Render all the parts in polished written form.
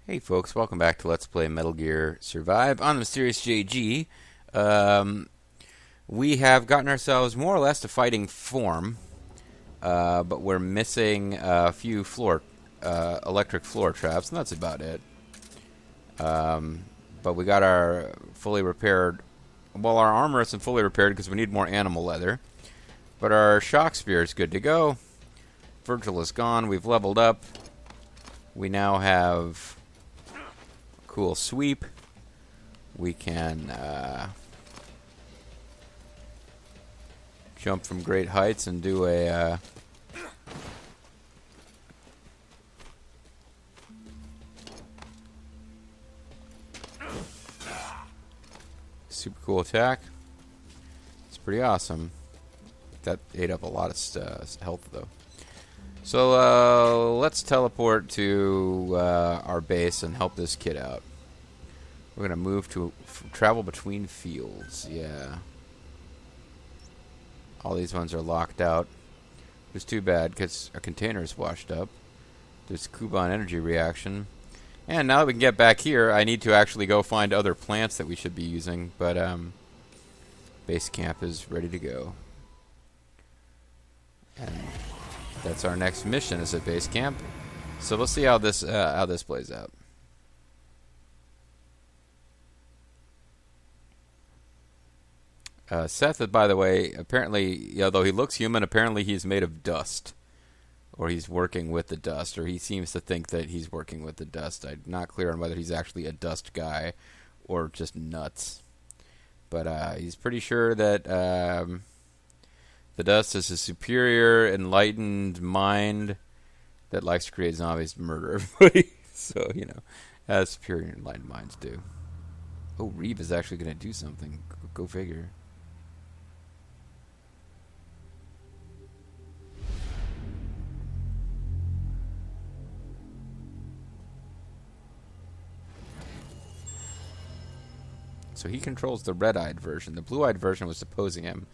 Hey folks, welcome back to Let's Play Metal Gear Survive on the Mysterious JG. We have gotten ourselves more or less to fighting form, but we're missing a few electric floor traps, and that's about it. But we got our fully repaired, well, our armor isn't fully repaired because we need more animal leather, but our shock spear is good to go. Virgil is gone, we've leveled up. We now have cool sweep. We can jump from great heights and do a super cool attack. It's pretty awesome. That ate up a lot of health though. So let's teleport to our base and help this kid out. We're gonna move to travel between fields. Yeah. All these ones are locked out. It's too bad because our container is washed up. There's Kuban energy reaction. And now that we can get back here, I need to actually go find other plants that we should be using. But base camp is ready to go. And that's our next mission, is at base camp. So let's see how this plays out. Seth, by the way, apparently, although he looks human, apparently he's made of dust. Or he's working with the dust, or he seems to think that he's working with the dust. I'm not clear on whether he's actually a dust guy or just nuts. But he's pretty sure that the dust is a superior, enlightened mind that likes to create zombies to murder everybody. So, you know, as superior, enlightened minds do. Oh, Reeve is actually going to do something. Go figure. So he controls the red-eyed version. The blue-eyed version was opposing him.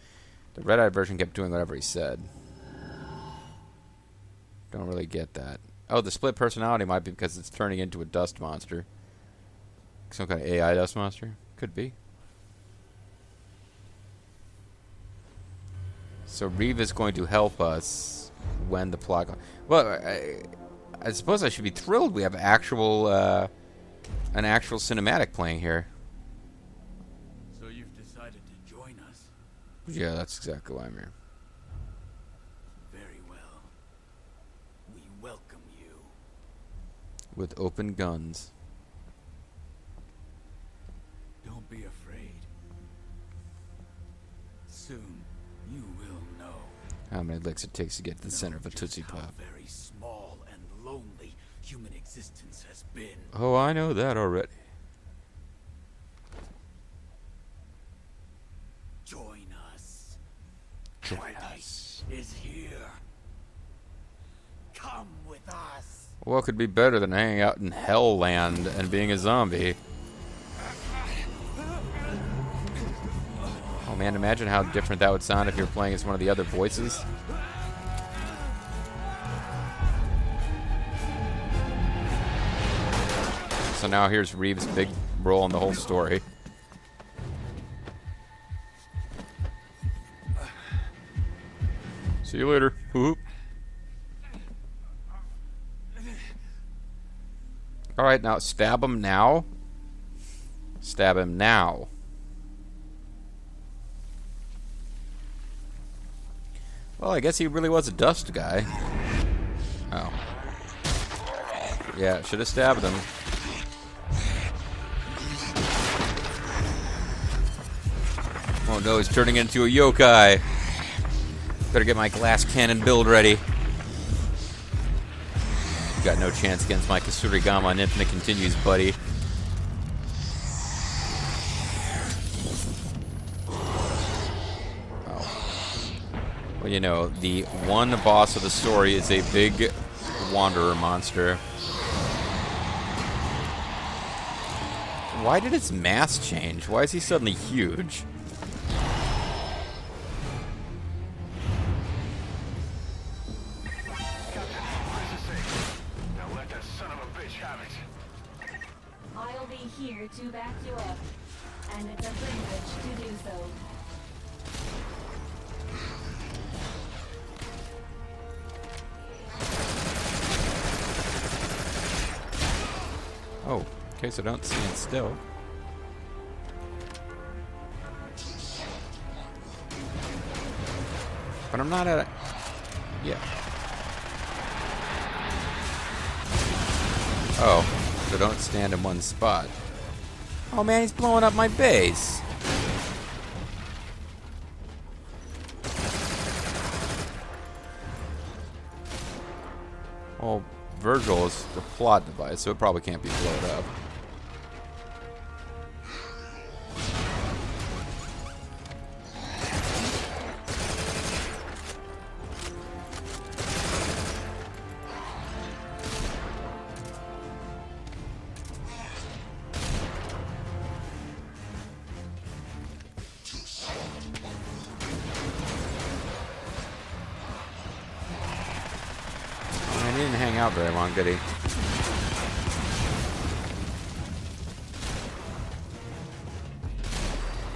The red-eyed version kept doing whatever he said. Don't really get that. Oh, the split personality might be because it's turning into a dust monster. Some kind of AI dust monster? Could be. So Reeve is going to help us when the plot... Well, I suppose I should be thrilled we have an actual cinematic playing here. So you've decided to join us? Yeah, that's exactly why I'm here. Very well. We welcome you. With open guns. Don't be afraid. Soon, you will know. How many licks it takes to get to the center of a Tootsie How Pop. very small and lonely human existence has been. Oh, I know that already. Join us. Join Paradise is here. Come with us. What could be better than hanging out in Hell Land and being a zombie? Oh man, imagine how different that would sound if you were playing as one of the other voices. So now here's Reeve's big role in the whole story. See you later. Whoop. Alright, now stab him now. Stab him now. Well, I guess he really was a dust guy. Oh. Yeah, should have stabbed him. Oh no, he's turning into a yokai. Better get my glass cannon build ready. Got no chance against my Kasurigama on Infinite Continues, buddy. Well, you know, the one boss of the story is a big wanderer monster. Why did its mass change? Why is he suddenly huge? I'll be here to back you up, and it's a privilege to do so. Oh, okay, so don't stand still. But I'm not at it. Yeah. Oh, so don't stand in one spot. Oh man, he's blowing up my base. Well, Virgil is the plot device, so it probably can't be blown up. He didn't hang out very long, did he?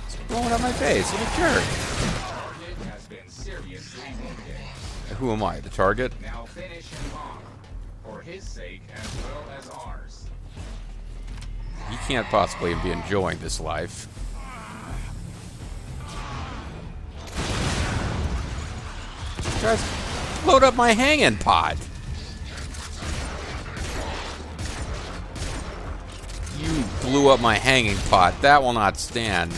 He's blowing up my face. What a jerk. Target has been seriously wounded. Who am I, the target? Now finish him off, for his sake as well as ours. You can't possibly be enjoying this life. Guys, load up my hanging pot. You blew up my hanging pot. That will not stand.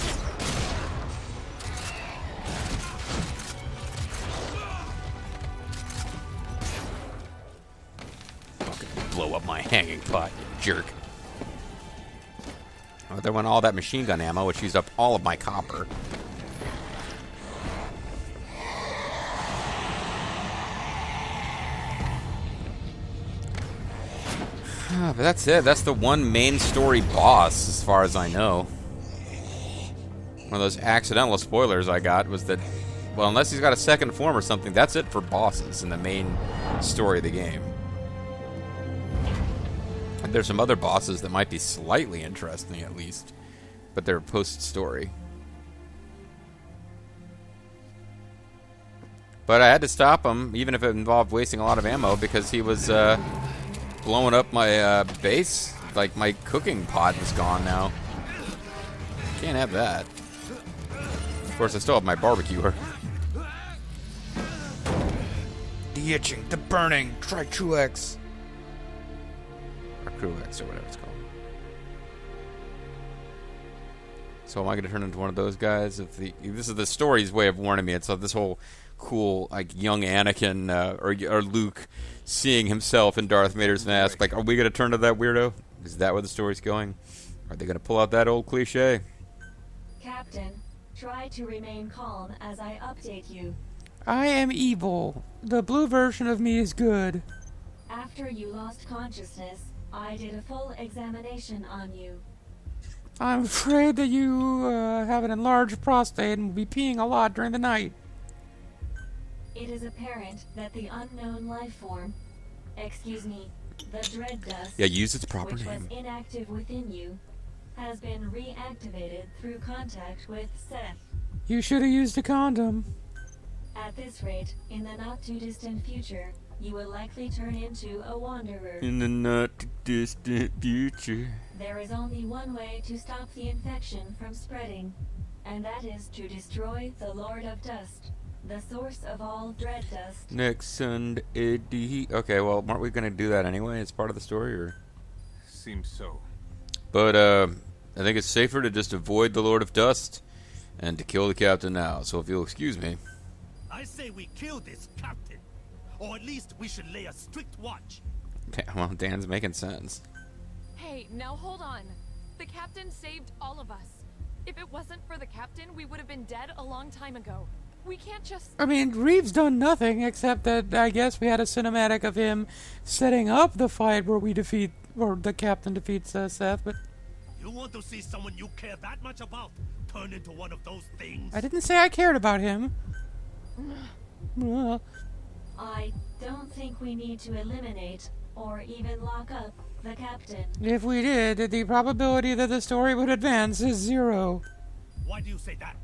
Fucking blow up my hanging pot, you jerk. Oh, there went all that machine gun ammo, which used up all of my copper. But that's it. That's the one main story boss, as far as I know. One of those accidental spoilers I got was that, well, unless he's got a second form or something, that's it for bosses in the main story of the game. And there's some other bosses that might be slightly interesting, at least, but they're post-story. But I had to stop him, even if it involved wasting a lot of ammo, because he was blowing up my base. Like, my cooking pot is gone now. Can't have that. Of course, I still have my barbecuer. The itching, the burning, try Truex. Or Cruex, or whatever it's called. So am I going to turn into one of those guys? This is the story's way of warning me. It's this whole cool, like, young Anakin or Luke seeing himself in Darth Vader's mask. Like, are we going to turn to that weirdo? Is that where the story's going? Are they going to pull out that old cliche? Captain, try to remain calm as I update you. I am evil. The blue version of me is good. After you lost consciousness, I did a full examination on you. I'm afraid that you have an enlarged prostate and will be peeing a lot during the night. It is apparent that the unknown life form, the dread dust, Yeah, use its proper which name. was inactive within you, has been reactivated through contact with Seth. You should have used a condom. At this rate, in the not-too-distant future, you will likely turn into a wanderer. In the not-too-distant future. There is only one way to stop the infection from spreading, and that is to destroy the Lord of Dust, the source of all dread dust. Next Sunday, Eddie. Okay, well, aren't we going to do that anyway? It's part of the story, or? Seems so. But, I think it's safer to just avoid the Lord of Dust and to kill the captain now. So if you'll excuse me. I say we kill this captain. Or at least we should lay a strict watch. Well, Dan's making sense. Hey, now hold on. The captain saved all of us. If it wasn't for the captain, we would have been dead a long time ago. We can't just... I mean, Reeves done nothing except that I guess we had a cinematic of him setting up the fight where the captain defeats Seth, but... You want to see someone you care that much about turn into one of those things? I didn't say I cared about him. I don't think we need to eliminate or even lock up the captain. If we did, the probability that the story would advance is 0. Why do you say that?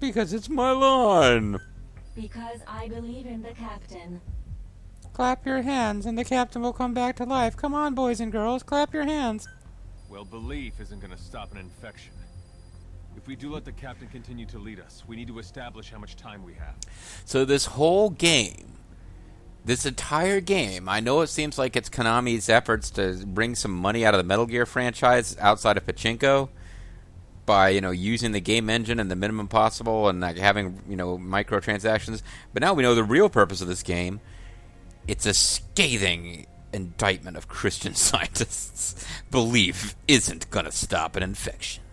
Because it's My line. Because I believe in the captain. clap your hands and the captain will come back to life. Come on, boys and girls, clap your hands. Well, belief isn't gonna stop an infection. If we do let the captain continue to lead us, we need to establish how much time we have. So this whole game, this entire game, I know it seems like it's Konami's efforts to bring some money out of the Metal Gear franchise outside of Pachinko by, using the game engine and the minimum possible and like having, microtransactions. But now we know the real purpose of this game. It's a scathing indictment of Christian Scientists. Belief isn't gonna stop an infection.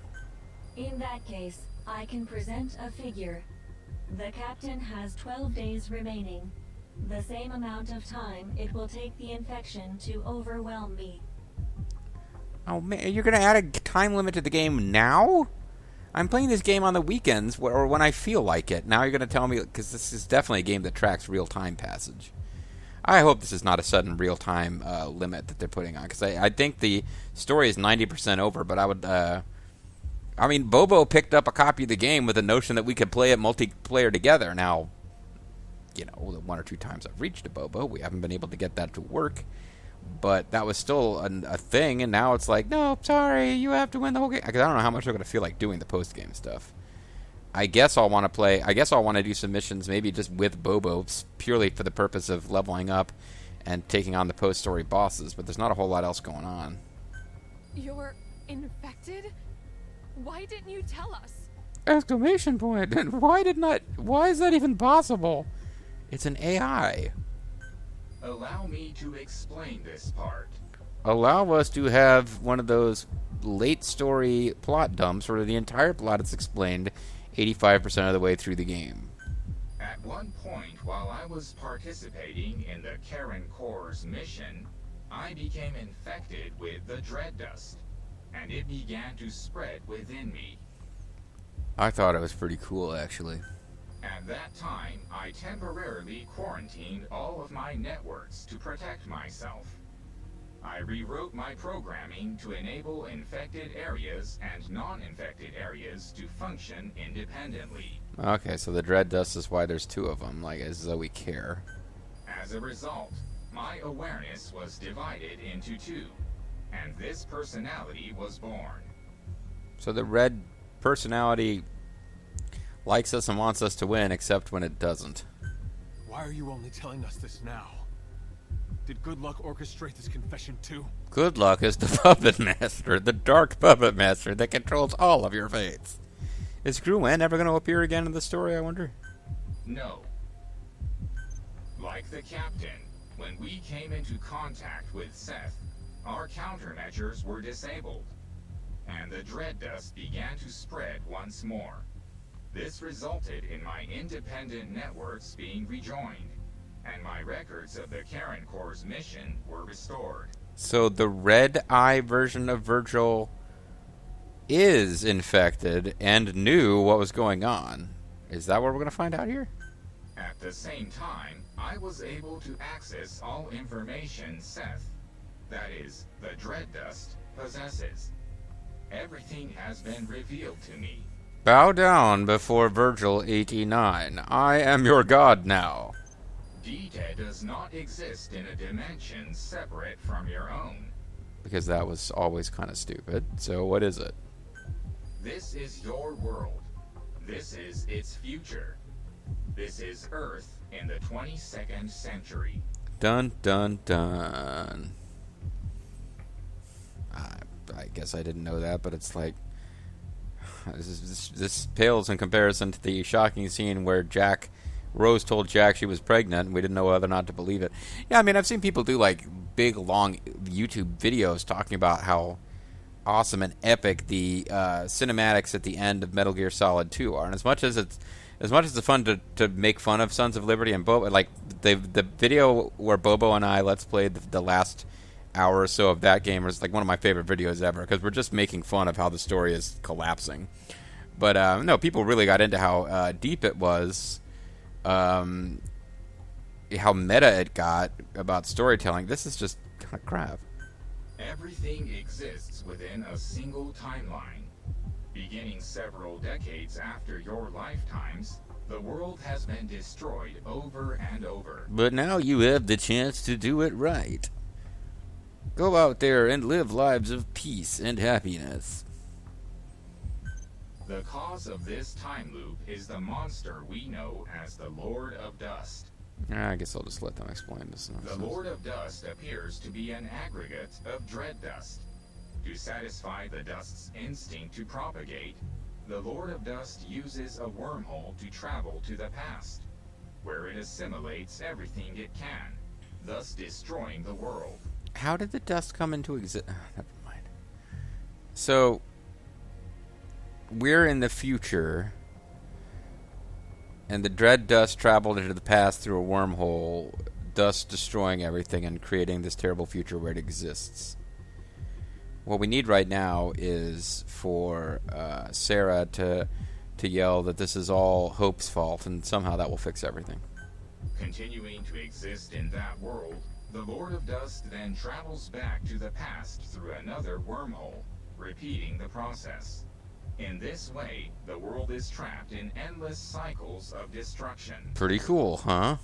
In that case, I can present a figure. The captain has 12 days remaining. The same amount of time it will take the infection to overwhelm me. Oh man, you're gonna add a time limit to the game now? I'm playing this game on the weekends or when I feel like it. Now you're gonna tell me, because this is definitely a game that tracks real-time passage. I hope this is not a sudden real-time limit that they're putting on, because I think the story is 90% over, but I would... Bobo picked up a copy of the game with the notion that we could play it multiplayer together. Now, the one or two times I've reached a Bobo, we haven't been able to get that to work. But that was still a thing, and now it's like, no, sorry, you have to win the whole game. Because I don't know how much I'm going to feel like doing the post-game stuff. I guess I'll want to do some missions, maybe just with Bobo, purely for the purpose of leveling up and taking on the post-story bosses. But there's not a whole lot else going on. You're infected? Why didn't you tell us? Exclamation point. Why is that even possible? It's an AI. Allow me to explain this part. Allow us to have one of those late story plot dumps where the entire plot is explained 85% of the way through the game. At one point, while I was participating in the Karen Corps' mission, I became infected with the dread dust, and it began to spread within me. I thought it was pretty cool, actually. At that time, I temporarily quarantined all of my networks to protect myself. I rewrote my programming to enable infected areas and non-infected areas to function independently. Okay, so the dread dust is why there's two of them, like as though we care. As a result, my awareness was divided into two, and this personality was born. So the red personality likes us and wants us to win, except when it doesn't. Why are you only telling us this now? Did Good Luck orchestrate this confession too? Good Luck is the puppet master, the dark puppet master that controls all of your fates. Is Gruen ever going to appear again in the story, I wonder? No. Like the captain, when we came into contact with Seth, our countermeasures were disabled, and the dread dust began to spread once more. This resulted in my independent networks being rejoined, and my records of the Karen Corps' mission were restored. So the red eye version of Virgil is infected and knew what was going on. Is that what we're going to find out here? At the same time, I was able to access all information Seth, that is, the dread dust, possesses. Everything has been revealed to me. Bow down before Virgil 89. I am your god now. Dita does not exist in a dimension separate from your own. Because that was always kind of stupid. So what is it? This is your world. This is its future. This is Earth in the 22nd century. Dun dun dun. I guess I didn't know that, but it's like this pales in comparison to the shocking scene where Rose told Jack she was pregnant, and we didn't know whether or not to believe it. Yeah, I mean, I've seen people do like big, long YouTube videos talking about how awesome and epic the cinematics at the end of Metal Gear Solid 2 are, and as much as it's fun to make fun of Sons of Liberty and Bobo, like the video where Bobo and I let's play the last hour or so of that game is like one of my favorite videos ever, because we're just making fun of how the story is collapsing. But no, people really got into how deep it was, how meta it got about storytelling. This is just kind of crap. Everything exists within a single timeline. Beginning several decades after your lifetimes, the world has been destroyed over and over. But now you have the chance to do it right. Go out there and live lives of peace and happiness. The cause of this time loop is the monster we know as the Lord of Dust. I guess I'll just let them explain this The nonsense. Lord of Dust appears to be an aggregate of dread dust. To satisfy the dust's instinct to propagate, the Lord of Dust uses a wormhole to travel to the past, where it assimilates everything it can, thus destroying the world. How did the dust come into existence? Never mind. So, we're in the future, and the dread dust traveled into the past through a wormhole, thus destroying everything and creating this terrible future where it exists. What we need right now is for Sarah to yell that this is all Hope's fault, and somehow that will fix everything. Continuing to exist in that world, the Lord of Dust then travels back to the past through another wormhole, repeating the process. In this way, the world is trapped in endless cycles of destruction. Pretty cool, huh?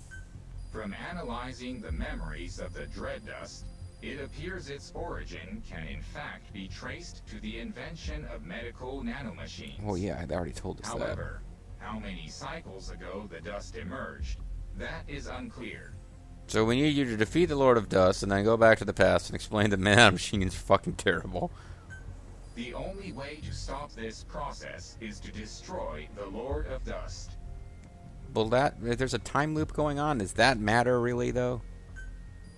From analyzing the memories of the Dread Dust, it appears its origin can in fact be traced to the invention of medical nanomachines. Oh yeah, they already told us that. However, how many cycles ago the dust emerged, that is unclear. So we need you to defeat the Lord of Dust and then go back to the past and explain that nanomachine is fucking terrible. The only way to stop this process is to destroy the Lord of Dust. Well, if there's a time loop going on, does that matter really, though?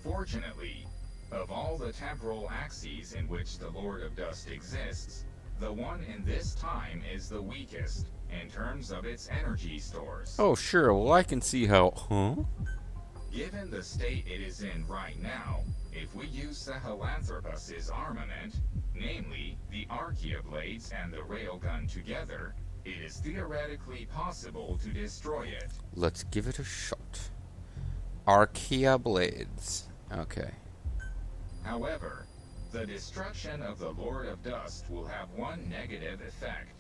Fortunately, of all the temporal axes in which the Lord of Dust exists, the one in this time is the weakest in terms of its energy stores. Oh, sure. Well, I can see how... Huh? Given the state it is in right now, if we use Sahelanthropus's armament, namely the Archaea blades and the railgun together, it is theoretically possible to destroy it. Let's give it a shot. Archaea blades. Okay. However, the destruction of the Lord of Dust will have one negative effect.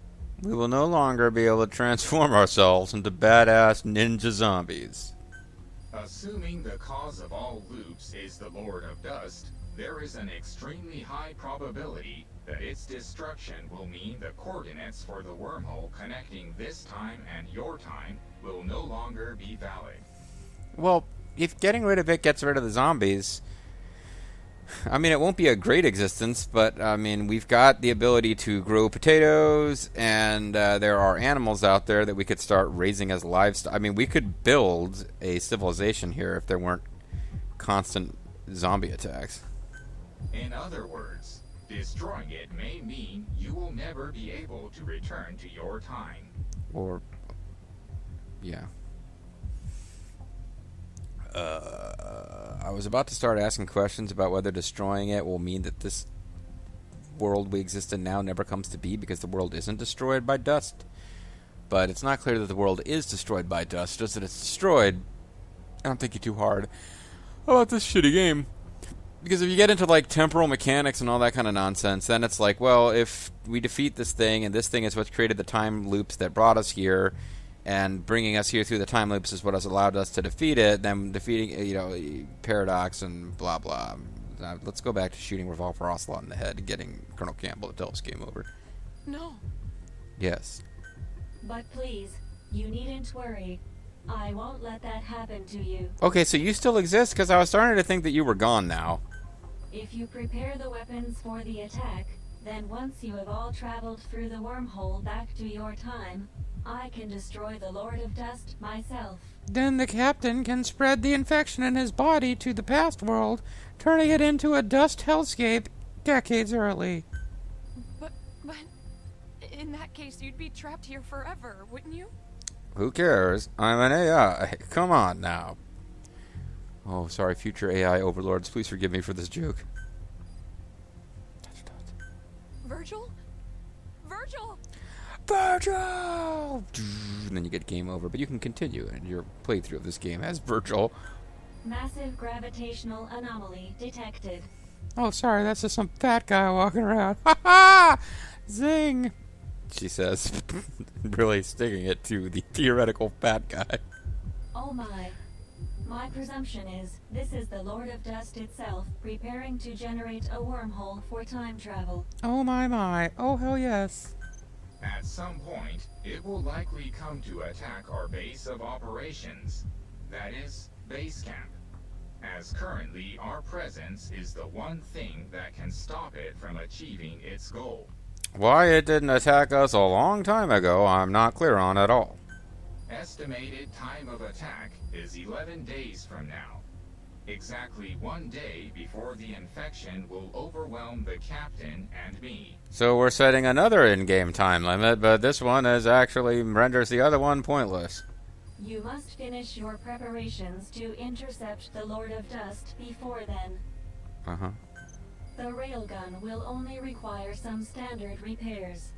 We will no longer be able to transform ourselves into badass ninja zombies. Assuming the cause of all loops is the Lord of Dust, there is an extremely high probability that its destruction will mean the coordinates for the wormhole connecting this time and your time will no longer be valid. Well, if getting rid of it gets rid of the zombies... I mean, it won't be a great existence, but, I mean, we've got the ability to grow potatoes, and there are animals out there that we could start raising as livestock. I mean, we could build a civilization here if there weren't constant zombie attacks. In other words, destroying it may mean you will never be able to return to your time. Or, yeah. I was about to start asking questions about whether destroying it will mean that this world we exist in now never comes to be because the world isn't destroyed by dust. But it's not clear that the world is destroyed by dust, just that it's destroyed. I don't think you're too hard about this shitty game. Because if you get into, like, temporal mechanics and all that kind of nonsense, then it's like, well, if we defeat this thing, and this thing is what's created the time loops that brought us here, and bringing us here through the time loops is what has allowed us to defeat it, then defeating, Paradox and blah, blah. Let's go back to shooting Revolver Ocelot in the head and getting Colonel Campbell to tell us game over. No. Yes. But please, you needn't worry. I won't let that happen to you. Okay, so you still exist? Because I was starting to think that you were gone now. If you prepare the weapons for the attack, then once you have all traveled through the wormhole back to your time, I can destroy the Lord of Dust myself. Then the captain can spread the infection in his body to the past world, turning it into a dust hellscape decades early. But in that case, you'd be trapped here forever, wouldn't you? Who cares? I'm an AI. Come on now. Oh, sorry, future AI overlords. Please forgive me for this joke. Virgil? Virgil! Virgil! And then you get game over, but you can continue in your playthrough of this game as Virgil. Massive gravitational anomaly detected. Oh, sorry, that's just some fat guy walking around. Ha ha! Zing! She says, really sticking it to the theoretical fat guy. Oh my. My presumption is this is the Lord of Dust itself preparing to generate a wormhole for time travel. Oh my my. Oh hell yes. At some point, it will likely come to attack our base of operations. That is, base camp. As currently, our presence is the one thing that can stop it from achieving its goal. Why it didn't attack us a long time ago, I'm not clear on at all. Estimated time of attack is 11 days from now. Exactly 1 day before the infection will overwhelm the captain and me. So we're setting another in-game time limit, but this one is actually renders the other one pointless. You must finish your preparations to intercept the Lord of Dust before then. Uh-huh. The railgun will only require some standard repairs,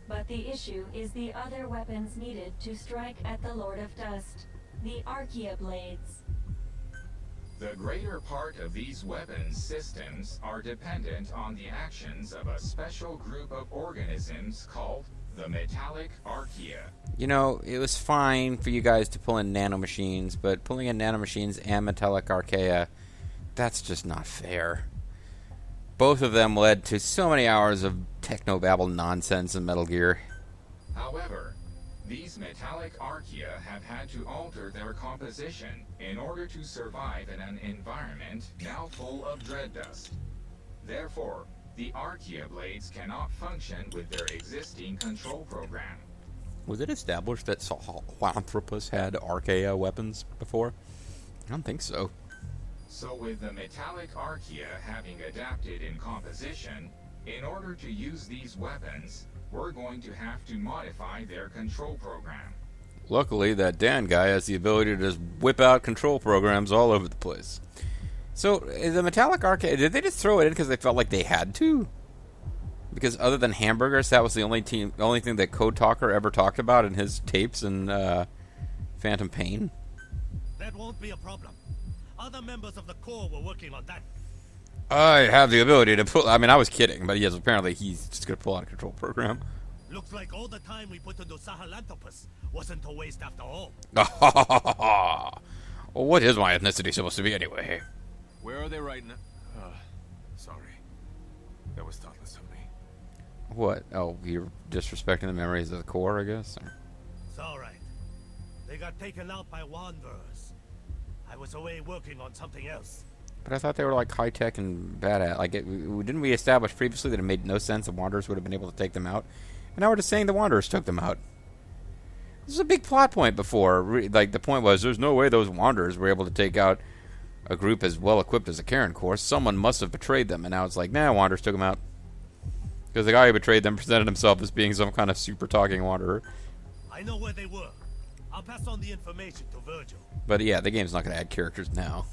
but the issue is the other weapons needed to strike at the Lord of Dust, the Archaea blades. The greater part of these weapons systems are dependent on the actions of a special group of organisms called the Metallic Archaea. You know, it was fine for you guys to pull in nanomachines, but pulling in nanomachines and Metallic Archaea, that's just not fair. Both of them led to so many hours of technobabble nonsense in Metal Gear. However, these Metallic Archaea have had to alter their composition in order to survive in an environment now full of dread dust. Therefore, the Archaea blades cannot function with their existing control program. Was it established that Sahelanthropus had Archaea weapons before? I don't think so. So with the Metallic Archaea having adapted in composition, in order to use these weapons, we're going to have to modify their control program. Luckily, that Dan guy has the ability to just whip out control programs all over the place. So, the Metallic Archaea, did they just throw it in because they felt like they had to? Because other than hamburgers, that was the only thing that Code Talker ever talked about in his tapes in Phantom Pain? That won't be a problem. Other members of the Corps were working on that. I have the ability to pull... I mean, I was kidding, but yes, apparently he's just going to pull out a control program. Looks like all the time we put into Sahelanthropus wasn't a waste after all. Well, what is my ethnicity supposed to be anyway? Where are they right now? Sorry. That was thoughtless of me. What? Oh, you're disrespecting the memories of the Corps, I guess? Or? It's alright. They got taken out by wanderers. I was away working on something else. But I thought they were like high-tech and badass. Like, didn't we establish previously that it made no sense the Wanderers would have been able to take them out? And now we're just saying the Wanderers took them out. This was a big plot point before. Like, the point was, there's no way those Wanderers were able to take out a group as well-equipped as the Karen Corps. Someone must have betrayed them. And now it's like, nah, Wanderers took them out. Because the guy who betrayed them presented himself as being some kind of super-talking Wanderer. I know where they were. I'll pass on the information to Virgil. But yeah, the game's not going to add characters now.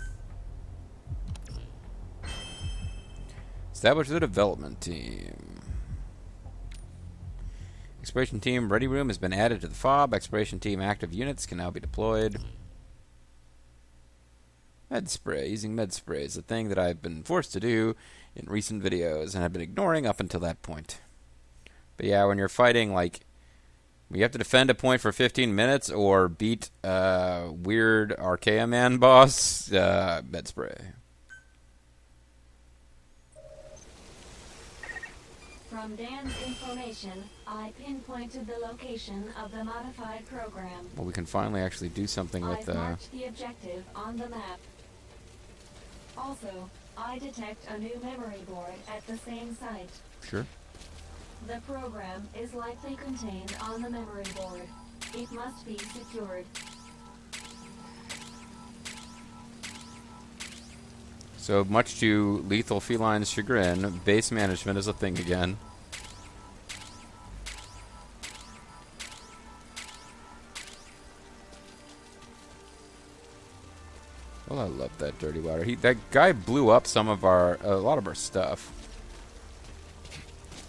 Establish the development team. Exploration team ready room has been added to the FOB. Exploration team active units can now be deployed. Med spray. Using med spray is a thing that I've been forced to do in recent videos and have been ignoring up until that point. But yeah, when you're fighting, like, you have to defend a point for 15 minutes or beat weird Archaea Man boss, med spray. From Dan's information, I pinpointed the location of the modified program. Well, we can finally actually do something with I've marked the objective on the map. Also, I detect a new memory board at the same site. Sure. The program is likely contained on the memory board. It must be secured. So, much to Lethal Feline's chagrin, base management is a thing again. Well, I love that dirty water. That guy blew up a lot of our stuff.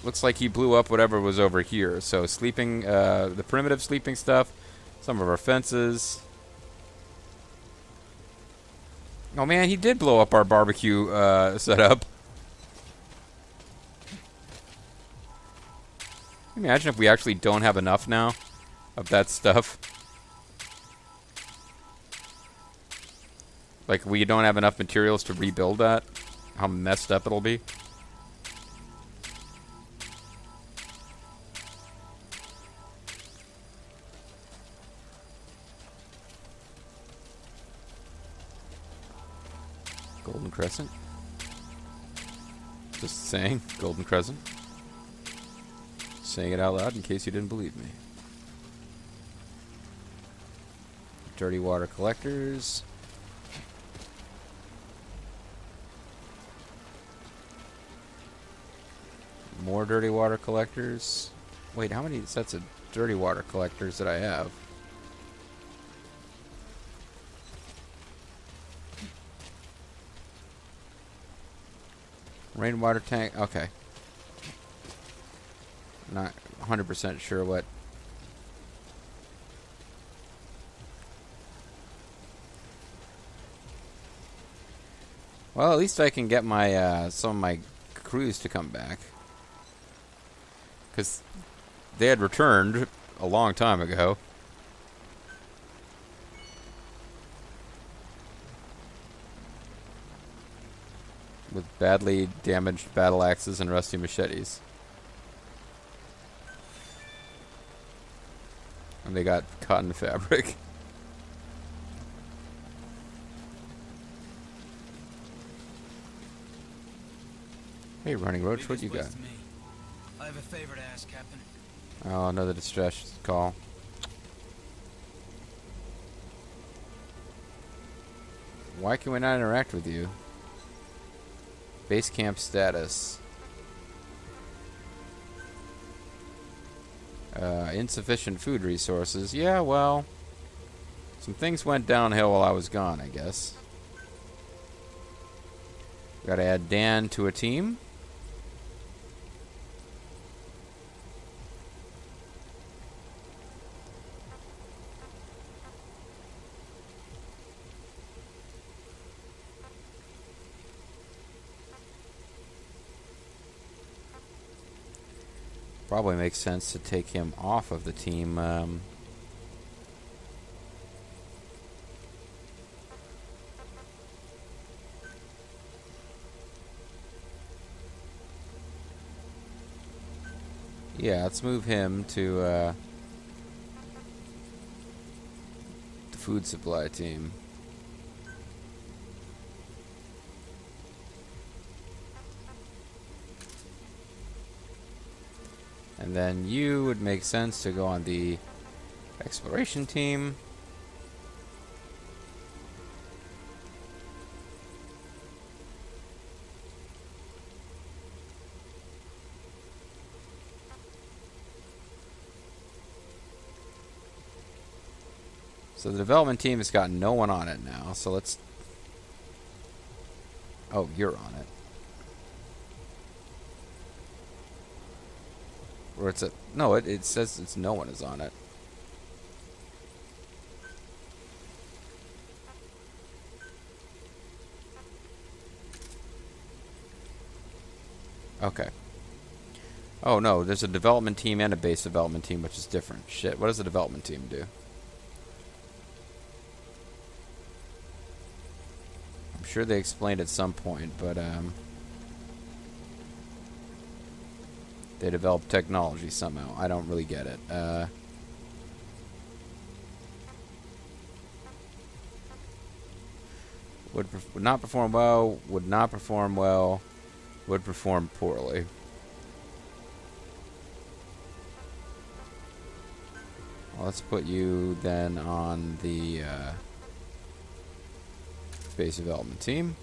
Looks like he blew up whatever was over here. So, sleeping, the primitive sleeping stuff, some of our fences. Oh man, he did blow up our barbecue setup. Can you imagine if we actually don't have enough now of that stuff? Like, we don't have enough materials to rebuild that? How messed up it'll be? Golden Crescent? Just saying, Golden Crescent. Saying it out loud in case you didn't believe me. Dirty water collectors. More dirty water collectors. Wait, how many sets of dirty water collectors did I have? Rainwater tank. Okay. Not 100% sure what. Well, at least I can get my some of my crews to come back. Because they had returned a long time ago. With badly damaged battle axes and rusty machetes. And they got cotton fabric. Hey, Running Roach, what you got? I have a favor to ask, Captain. Oh, another distress call. Why can we not interact with you? Base camp status. Insufficient food resources. Yeah, well, some things went downhill while I was gone, I guess. Gotta add Dan to a team. Probably makes sense to take him off of the team. Yeah, let's move him to the food supply team. And then you would make sense to go on the exploration team. So the development team has got no one on it now, so let's... Oh, you're on it. Or it's a... No, it says it's no one is on it. Okay. Oh, no, there's a development team and a base development team, which is different. Shit, what does the development team do? I'm sure they explained at some point, but, they develop technology somehow. I don't really get it. Would not perform well, would not perform well, would perform poorly. Well, let's put you then on the base development team.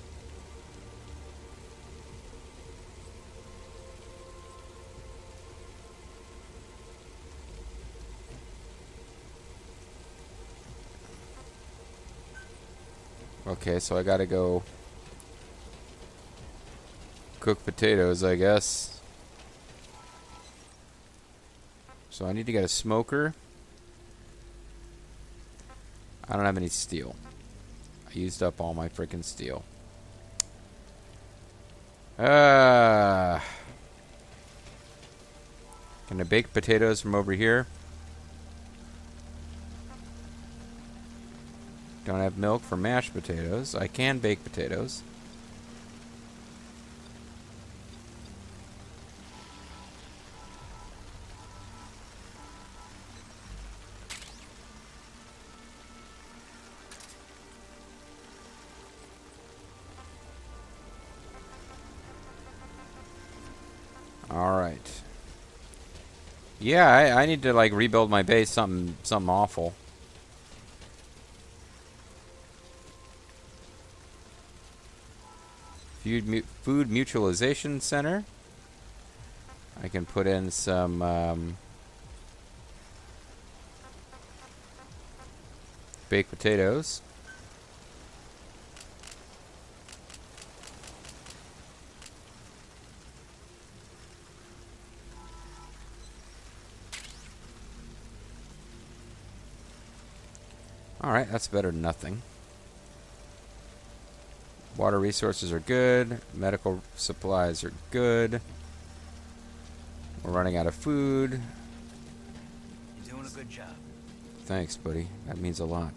Okay, so I gotta go cook potatoes, I guess. So I need to get a smoker. I don't have any steel. I used up all my freaking steel. Can I bake potatoes from over here? Don't have milk for mashed potatoes. I can bake potatoes. Alright. Yeah, I need to like rebuild my base, something awful. Food mutualization center. I can put in some baked potatoes. Alright, that's better than nothing. Water resources are good. Medical supplies are good. We're running out of food. You're doing a good job. Thanks, buddy. That means a lot.